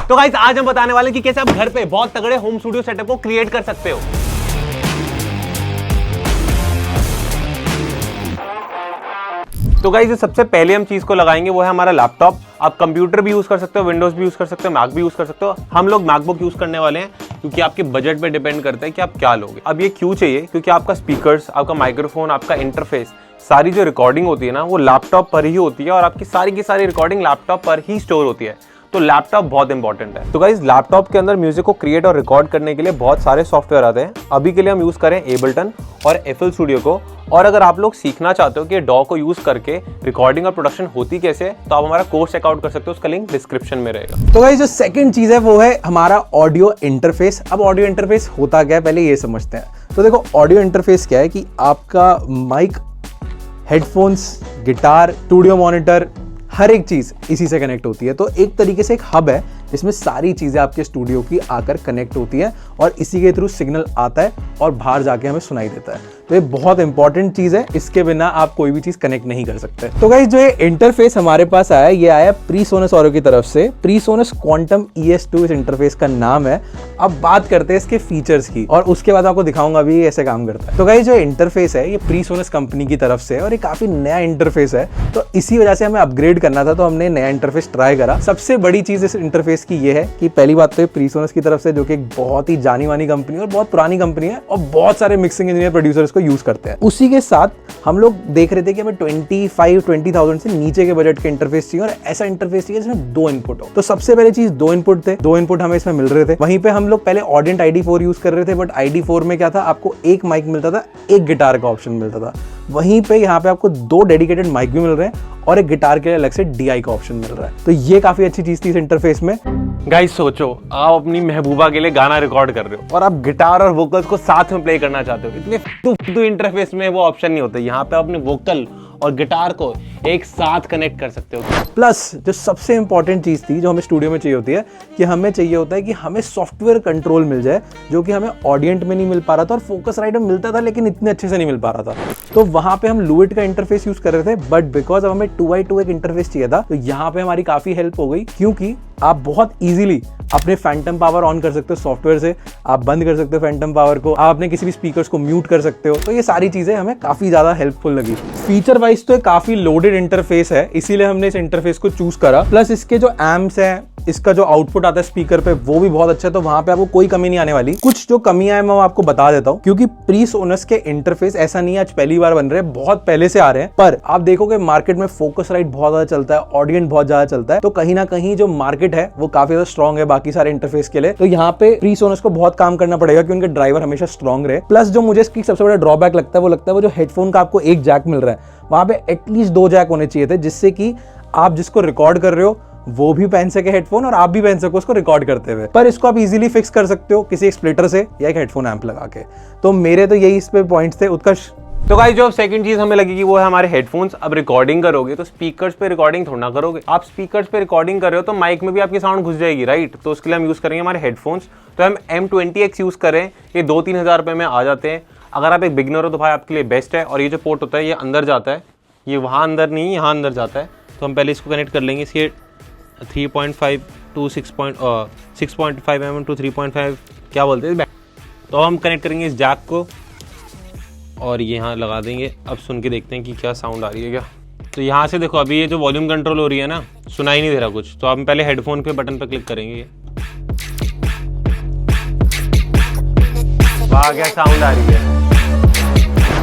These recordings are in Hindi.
तो गाइस आज हम बताने वाले हैं कि कैसे आप घर पे बहुत तगड़े होम स्टूडियो सेटअप को क्रिएट कर सकते हो। तो गाइस सबसे पहले हम चीज को लगाएंगे वो है हमारा लैपटॉप। आप कंप्यूटर भी यूज कर सकते हो, विंडोज भी यूज कर सकते हो, मैक भी यूज कर सकते हो। हम लोग मैकबुक यूज करने वाले हैं क्योंकि आपके बजट पे डिपेंड करता है कि आप क्या लोगे। अब ये क्यों चाहिए, क्योंकि आपका स्पीकर्स, आपका माइक्रोफोन, आपका इंटरफेस, सारी जो रिकॉर्डिंग होती है ना वो लैपटॉप पर ही होती है और आपकी सारी की सारी रिकॉर्डिंग लैपटॉप पर ही स्टोर होती है। तो लैपटॉप बहुत इंपॉर्टेंट है। तो गाइस लैपटॉप के अंदर म्यूजिक को क्रिएट और रिकॉर्ड करने के लिए बहुत सारे सॉफ्टवेयर आते हैं। अभी के लिए हम यूज करें एबल्टन और FL स्टूडियो को। और अगर आप लोग सीखना चाहते हो कि डॉ को यूज करके रिकॉर्डिंग और प्रोडक्शन होती कैसे, तो आप हमारा कोर्स चेकआउट कर सकते हो, उसका लिंक डिस्क्रिप्शन में रहेगा। तो गाइस जो सेकंड चीज है वो है हमारा ऑडियो इंटरफेस। अब ऑडियो इंटरफेस होता क्या है पहले ये समझते हैं। तो देखो ऑडियो इंटरफेस क्या है कि आपका mic, headphones, guitar, studio monitor, हर एक चीज इसी से कनेक्ट होती है। तो एक तरीके से एक हब है जिसमें सारी चीजें आपके स्टूडियो की आकर कनेक्ट होती हैं और इसी के थ्रू सिग्नल आता है और बाहर जाके हमें सुनाई देता है। तो ये बहुत इंपॉर्टेंट चीज है, इसके बिना आप कोई भी चीज कनेक्ट नहीं कर सकते। तो गाइस जो ये इंटरफेस हमारे पास आया, ये आया प्रीसोनस ऑडियो की तरफ से। प्रीसोनस क्वांटम ES2 इस इंटरफेस का नाम है। अब बात करते हैं इसके फीचर्स की और उसके बाद आपको दिखाऊंगा भी ये ऐसे काम करता है। तो गाइस जो इंटरफेस है ये प्रीसोनस कंपनी की तरफ से और ये काफी नया इंटरफेस है, तो इसी वजह से हमें अपग्रेड करना था, तो हमने नया इंटरफेस ट्राई करा। सबसे बड़ी चीज इस इंटरफेस की ये है कि पहली बात तो प्रीसोनस की तरफ से, जो कि एक बहुत ही जानी मानी कंपनी और बहुत पुरानी कंपनी है और बहुत सारे मिक्सिंग इंजीनियर प्रोड्यूसर्स को यूज करते हैं। उसी के साथ हम लोग देख रहे थे कि हमें 20,000 से नीचे के बजट के इंटरफेस चाहिए और ऐसा इंटरफेस चाहिए जिसमें 2 इनपुट हो। तो सबसे पहले चीज 2 इनपुट थे, 2 इनपुट हमें इसमें मिल रहे थे। वहीं पे हम लोग पहले ऑडियंट ID4 यूज कर रहे थे, बट ID4 में क्या था, आपको एक माइक मिलता था, एक गिटार का ऑप्शन मिलता था। वहीं पे यहाँ पे आपको 2 डेडिकेटेड माइक भी मिल रहे हैं और एक गिटार के लिए अलग से DI का ऑप्शन मिल रहा है। तो ये काफी अच्छी चीज थी इस इंटरफेस में। गाइस सोचो, आप अपनी महबूबा के लिए गाना रिकॉर्ड कर रहे हो और आप गिटार और वोकल्स को साथ में प्ले करना चाहते हो। इतने फुद्दू इंटरफेस में वो ऑप्शन नहीं होता। यहाँ पे अपने वोकल और गिटार को एक साथ कनेक्ट कर सकते हो। प्लस जो सबसे इंपॉर्टेंट चीज थी जो हमें स्टूडियो में चाहिए होती है, कि हमें चाहिए होता है कि हमें सॉफ्टवेयर कंट्रोल मिल जाए, जो कि हमें ऑडियंट में नहीं मिल पा रहा था और फोकस राइट में मिलता था लेकिन इतने अच्छे से नहीं मिल पा रहा था। तो वहां पे हम लुइट का इंटरफेस यूज कर रहे थे, बट बिकॉज अब हमें 2x2 एक इंटरफेस चाहिए था, तो यहाँ पे हमारी काफी हेल्प हो गई, क्योंकि आप बहुत इजीली अपने फैंटम पावर ऑन कर सकते हो सॉफ्टवेयर से, आप बंद कर सकते हो फैंटम पावर को, आप अपने किसी भी स्पीकर्स को म्यूट कर सकते हो। तो ये सारी चीजें हमें काफी ज्यादा हेल्पफुल लगी। फीचर वाइज तो काफी लोडेड इंटरफेस है, इसीलिए हमने इस इंटरफेस को चूज करा। प्लस इसके जो एम्प्स हैं, इसका जो आउटपुट आता है स्पीकर पे, वो भी बहुत अच्छा है, तो वहां पे आपको कोई कमी नहीं आने वाली। कुछ जो कमियां हैं मैं आपको बता देता हूं, क्योंकि प्रीसोनस के इंटरफेस ऐसा नहीं है आज पहली बार बन रहे हैं, बहुत पहले से आ रहे हैं। पर आप देखोगे मार्केट में फोकस राइट बहुत ज्यादा चलता है, ऑडियंस बहुत ज्यादा चलता है, तो कहीं ना कहीं जो मार्केट है वो काफी ज्यादा स्ट्रॉन्ग है बाकी सारे इंटरफेस के लिए। तो यहाँ पे प्रीसोनस को बहुत काम करना पड़ेगा कि उनके ड्राइवर हमेशा स्ट्रॉन्ग रहे। प्लस जो मुझे इसकी सबसे बड़ा ड्रॉबैक लगता है वो जो हेडफोन का आपको एक जैक मिल रहा है, वहां पे एटलीस्ट 2 जैक होने चाहिए थे, जिससे कि आप जिसको रिकॉर्ड कर रहे हो वो भी पहन सके हेडफोन और आप भी पहन सको उसको रिकॉर्ड करते हुए। पर इसको आप इजीली फिक्स कर सकते हो किसी एक स्प्लिटर से या एक हेडफोन एम्प लगा के। तो मेरे तो यही इस पे पॉइंट्स थे। उत्कर्ष, तो गाइस जो सेकंड चीज हमें लगेगी वो है हमारे हेडफोन्स। अब रिकॉर्डिंग करोगे तो स्पीकर्स पे रिकॉर्डिंग थोड़ा ना करोगे। आप स्पीकर्स पे रिकॉर्डिंग कर रहे हो तो माइक में भी आपकी साउंड घुस जाएगी, राइट। तो उसके लिए हम यूज करेंगे हमारे हेडफोन्स। तो हम M20X यूज करें, ये 2-3 हज़ार रुपए में आ जाते हैं। अगर आप एक बिगनर हो तो भाई आपके लिए बेस्ट है। और ये जो पोर्ट होता है ये अंदर जाता है, ये वहाँ अंदर नहीं, यहाँ अंदर जाता है। तो हम पहले इसको कनेक्ट कर लेंगे। इसके 3.5 to 6.5 mm to 3.5 क्या बोलते हैं, तो हम कनेक्ट करेंगे इस जैक को और ये यहाँ लगा देंगे। अब सुन के देखते हैं कि क्या साउंड आ रही है क्या। तो यहाँ से देखो अभी ये जो वॉल्यूम कंट्रोल हो रही है ना, सुनाई नहीं दे रहा कुछ। तो हम पहले हेडफोन पे बटन पे क्लिक करेंगे, वाह क्या साउंड आ रही है।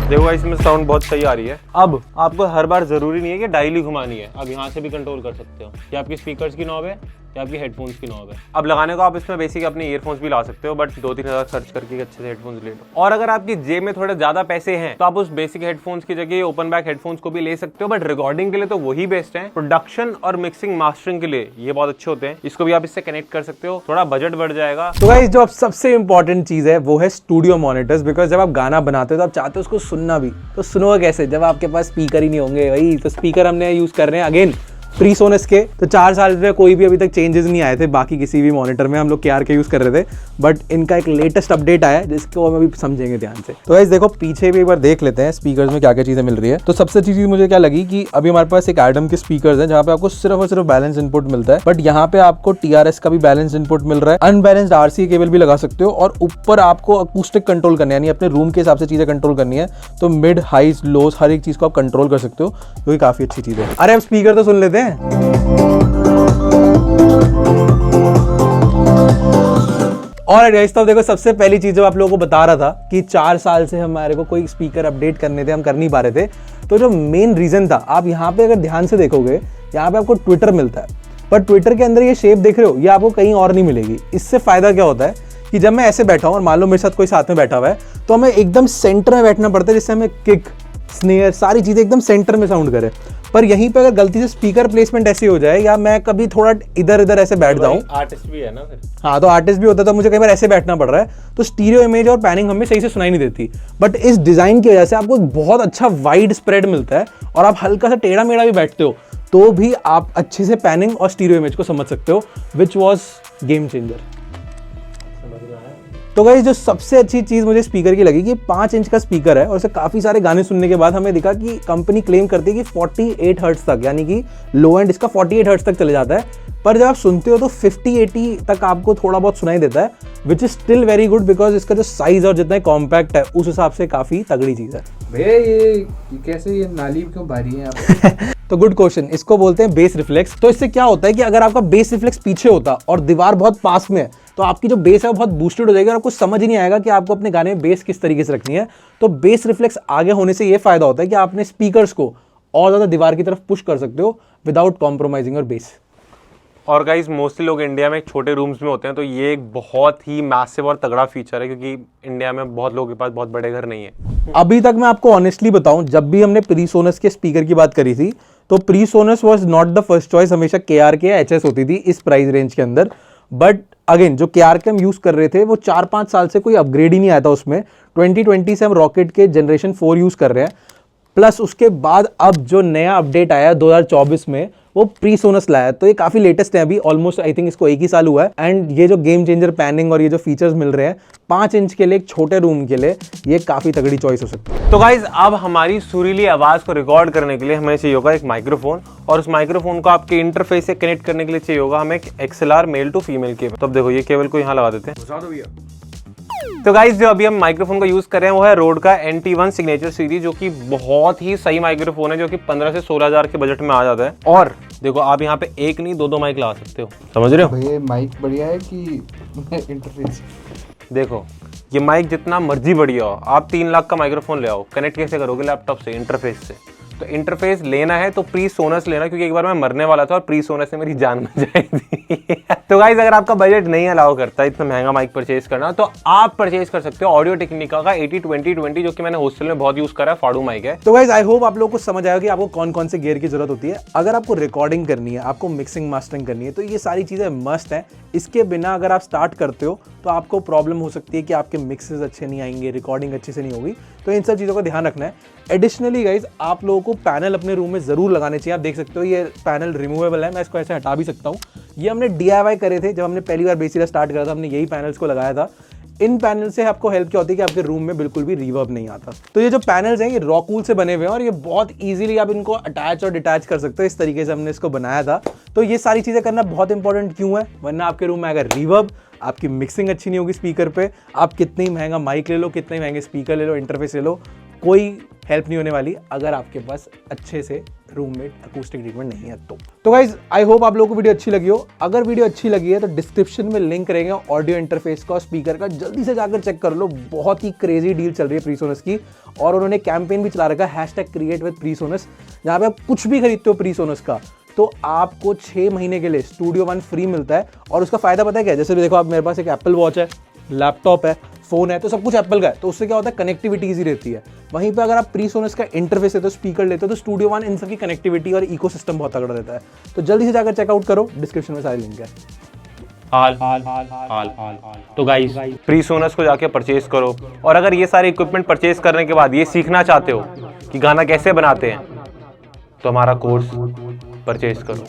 देखो इसमें साउंड बहुत सही आ रही है। अब आपको हर बार जरूरी नहीं है कि डायल ही घुमानी है, अब यहाँ से भी कंट्रोल कर सकते हो। ये आपकी स्पीकर्स की नॉब है, ये आपकी हेडफोन्स की नॉब है। अब लगाने को आप इसमें बेसिक अपने ईयरफोन्स भी ला सकते हो, बट 2-3 हज़ार खर्च करके अच्छे से हेडफोन्स ले लो। और अगर आपकी जेब में थोड़े ज्यादा पैसे हैं तो आप उस बेसिक हेडफोन्स की जगह ओपन बैक हेडफोन्स को भी ले सकते हो, बट रिकॉर्डिंग के लिए तो वही बेस्ट है। प्रोडक्शन और मिक्सिंग मास्टरिंग के लिए ये बहुत अच्छे होते हैं, इसको भी आप इससे कनेक्ट कर सकते हो, थोड़ा बजट बढ़ जाएगा। तो गाइस जो अब सबसे इंपॉर्टेंट चीज है वो है स्टूडियो मॉनिटर्स। बिकॉज जब आप गाना बनाते हो तो आप चाहते हो उसको सुनना भी, तो सुनोगे कैसे जब आपके पास स्पीकर ही नहीं होंगे। वही तो स्पीकर हमने यूज कर रहे हैं अगेन प्रीसोनस के। तो 4 साल में कोई भी अभी तक चेंजेस नहीं आए थे बाकी किसी भी मॉनिटर में, हम लोग KR के यूज़ कर रहे थे, बट इनका एक लेटेस्ट अपडेट आया है जिसको हम अभी समझेंगे ध्यान से। तो गाइस देखो पीछे भी एक बार देख लेते हैं स्पीकर्स में क्या क्या चीज़ें मिल रही है। तो सबसे अच्छी चीज़ मुझे क्या लगी कि अभी हमारे पास एक एडम के स्पीकर्स हैं जहाँ पे आपको सिर्फ और सिर्फ बैलेंस इनपुट मिलता है, बट यहाँ पे आपको TRS का भी बैलेंस इनपुट मिल रहा है, अनबैलेंस्ड RCA केबल भी लगा सकते हो, और ऊपर आपको अकूस्टिक कंट्रोल करनी है, यानी अपने रूम के हिसाब से चीज़ें कंट्रोल करनी है। तो मिड हाइज लोज हर एक चीज़ को आप कंट्रोल कर सकते हो, जो कि काफ़ी अच्छी चीज़ है। अरे अब स्पीकर तो सुन लेते हैं। और गाइस तो देखो सबसे पहली चीज जो आप लोगों को बता रहा था कि 4 साल से हमारे को कोई स्पीकर अपडेट करने थे, हम कर नहीं पा रहे थे। तो जो मेन रीजन था, आप यहाँ पे अगर ध्यान से देखोगे, यहाँ पे आपको ट्विटर मिलता है, पर ट्विटर के अंदर ये शेप देख रहे हो, ये आपको कहीं और नहीं मिलेगी। इससे फायदा क्या होता है कि जब मैं ऐसे बैठा हूँ और मान लो मेरे साथ कोई साथ में बैठा हुआ है, तो हमें एकदम सेंटर में बैठना पड़ता है, जिससे हमें किक, स्नेयर, सारी चीजें एकदम सेंटर में साउंड करे। पर यहीं पे अगर गलती से स्पीकर प्लेसमेंट ऐसी हो जाए, या मैं कभी थोड़ा इधर इधर ऐसे बैठ जाऊं, आर्टिस्ट भी है ना फिर। हाँ, तो आर्टिस्ट भी होता है, तो मुझे कई बार ऐसे बैठना पड़ रहा है, तो स्टीरियो इमेज और पैनिंग हमें सही से सुनाई नहीं देती। बट इस डिजाइन की वजह से आपको एक बहुत अच्छा वाइड स्प्रेड मिलता है, और आप हल्का सा टेढ़ा मेढ़ा भी बैठते हो तो भी आप अच्छे से पैनिंग और स्टीरियो इमेज को समझ सकते हो, विच वॉज गेम चेंजर। तो गाइस जो सबसे अच्छी चीज़ मुझे स्पीकर की लगी कि 5 इंच का स्पीकर है, और उसे काफ़ी सारे गाने सुनने के बाद हमें दिखा कि कंपनी क्लेम करती है कि 48 हर्ट्ज तक, यानी कि लो एंड इसका 48 हर्ट्ज तक चले जाता है, पर जब आप सुनते हो तो 50-80 तक आपको थोड़ा बहुत सुनाई देता है, which is still very good, because इसका जो साइज और जितना कॉम्पैक्ट है उस हिसाब से काफ़ी तगड़ी चीज़ है। भैया ये कैसे, ये नाली क्यों भारी है आप? तो गुड क्वेश्चन, इसको बोलते हैं बेस रिफ्लेक्स। तो इससे क्या होता है कि अगर आपका बेस रिफ्लेक्स पीछे होता और दीवार बहुत पास में है, तो आपकी जो बेस है वो बहुत बूस्टेड हो जाएगी और आपको समझ ही नहीं आएगा कि आपको अपने गाने में बेस किस तरीके से रखनी है। तो बेस रिफ्लेक्स आगे होने से ये फायदा होता है कि आप अपने स्पीकर्स को और ज्यादा दीवार की तरफ पुश कर सकते हो विदाउट कॉम्प्रोमाइजिंग और बेस। और गाइज मोस्टली लोग इंडिया में छोटे रूम्स में होते हैं, तो ये एक बहुत ही मैसिव और तगड़ा फीचर है, क्योंकि इंडिया में बहुत लोगों के पास बहुत बड़े घर नहीं है। अभी तक मैं आपको ऑनेस्टली बताऊं, जब भी हमने प्रीसोनस के स्पीकर की बात करी थी, तो PreSonus was not the first choice, हमेशा KR के HS होती थी इस प्राइस रेंज के अंदर। बट अगेन जो KR के हम यूज कर रहे थे वो 4-5 साल से कोई अपग्रेड ही नहीं आया था उसमें। 2020 से हम रॉकेट के जनरेशन 4 यूज कर रहे हैं, प्लस उसके बाद अब जो नया अपडेट आया 2024 में वो प्रीसोनस लाया, तो ये काफी लेटेस्ट है, अभी ऑलमोस्ट आई थिंक इसको 1 ही साल हुआ है। एंड ये जो गेम चेंजर पैनिंग और ये जो फीचर्स मिल रहे हैं 5 इंच के लिए एक छोटे रूम के लिए, ये काफी तगड़ी चॉइस हो सकती है। तो गाइज अब हमारी सुरीली आवाज को रिकॉर्ड करने के लिए हमें चाहिए होगा एक माइक्रोफोन, और उस माइक्रोफोन को आपके इंटरफेस से कनेक्ट करने के लिए चाहिए होगा हमें एक XLR male to female cable. तो अब देखो ये केबल को यहाँ लगा देते हैं। तो गाइज जो अभी हम माइक्रोफोन का यूज कर रहे हैं वो है रोड का NT1 सिग्नेचर सीरीज, जो कि बहुत ही सही माइक्रोफोन है, जो कि 15 से 16 हज़ार के बजट में आ जाता है। और देखो आप यहाँ पे एक नहीं 2 माइक लगा सकते हो, समझ रहे हो? भैया माइक बढ़िया है कि इंटरफेस? देखो ये माइक जितना मर्जी बढ़िया हो, आप 3 लाख का माइक्रोफोन ले आओ, कनेक्ट कैसे करोगे लैपटॉप से? इंटरफेस से। तो इंटरफेस लेना है तो प्रीसोनस लेना, क्योंकि एक बार मैं मरने वाला था और प्रीसोनस से मेरी जान बच जाई थी। तो गाइस अगर आपका बजट नहीं अलाउ करता इतना महंगा माइक परचेज करना, तो आप परचेज कर सकते हो ऑडियो टेक्निका का 80-20-20, जो कि मैंने हॉस्टल में बहुत यूज करा है, फाडू माइक है। तो गाइस आई होप आप लोगों को समझ आया कि आपको कौन कौन से गियर की जरूरत होती है। अगर आपको रिकॉर्डिंग करनी है, आपको मिक्सिंग मास्टरिंग करनी है, तो ये सारी चीजें मस्ट है। इसके बिना अगर आप स्टार्ट करते हो तो आपको प्रॉब्लम हो सकती है कि आपके मिक्सेस अच्छे नहीं आएंगे, रिकॉर्डिंग अच्छे से नहीं होगी। तो इन सब चीज़ों का ध्यान रखना है। एडिशनली गाइज आप लोगों को पैनल अपने रूम में जरूर लगाने चाहिए। आप देख सकते हो ये पैनल रिमूवेबल है, मैं इसको ऐसे हटा भी सकता हूँ। ये हमने DIY करे थे, जब हमने पहली बार बेसिकली स्टार्ट करा था हमने यही पैनल्स को लगाया था। इन पैनल से आपको हेल्प क्या होती है कि आपके रूम में बिल्कुल भी रिवर्ब नहीं आता। तो ये जो पैनल्स हैं ये रॉकूल से बने हुए हैं और ये बहुत इजीली आप इनको अटैच और डिटैच कर सकते हो। इस तरीके से हमने इसको बनाया था। तो ये सारी चीज़ें करना बहुत इंपॉर्टेंट क्यों है, वरना आपके रूम में अगर रिवर्ब, आपकी मिक्सिंग अच्छी नहीं होगी स्पीकर पे, आप कितने ही महंगा माइक ले लो, कितने महंगे स्पीकर ले लो, इंटरफेस ले लो, कोई हेल्प नहीं होने वाली अगर आपके पास अच्छे से रूम में अकूस्टिक ट्रीटमेंट नहीं है। तो गाइज आई होप आप लोगों को वीडियो अच्छी लगी हो। अगर वीडियो अच्छी लगी है तो डिस्क्रिप्शन में लिंक रहेगा ऑडियो इंटरफेस का और स्पीकर का, जल्दी से जाकर चेक कर लो। बहुत ही क्रेजी डील चल रही है प्रीसोनस की, और उन्होंने कैंपेन भी चला रखा है #create_with_प्रीसोनस, जहाँ पे आप कुछ भी खरीदते हो प्रीसोनस का तो आपको 6 महीने के लिए स्टूडियो वन फ्री मिलता है। और उसका फायदा पता है क्या है, जैसे देखो आप, मेरे पास एक एप्पल वॉच है, लैपटॉप है, फोन है, तो सब कुछ एप्पल का है, तो उससे क्या होता है कनेक्टिविटी ईजी रहती है। वहीं पे अगर आप प्रीसोनस का इंटरफेस लेते हो, स्पीकर लेते हो, तो स्टूडियो वन इन सब की कनेक्टिविटी और इकोसिस्टम बहुत तगड़ा रहता है। तो जल्दी से जाकर चेकआउट करो, डिस्क्रिप्शन में सारे लिंक है। तो गाइस प्रीसोनस को जाके परचेज करो, और अगर ये सारे इक्विपमेंट परचेज करने के बाद ये सीखना चाहते हो कि गाना कैसे बनाते हैं, तो हमारा कोर्स परचेज करो।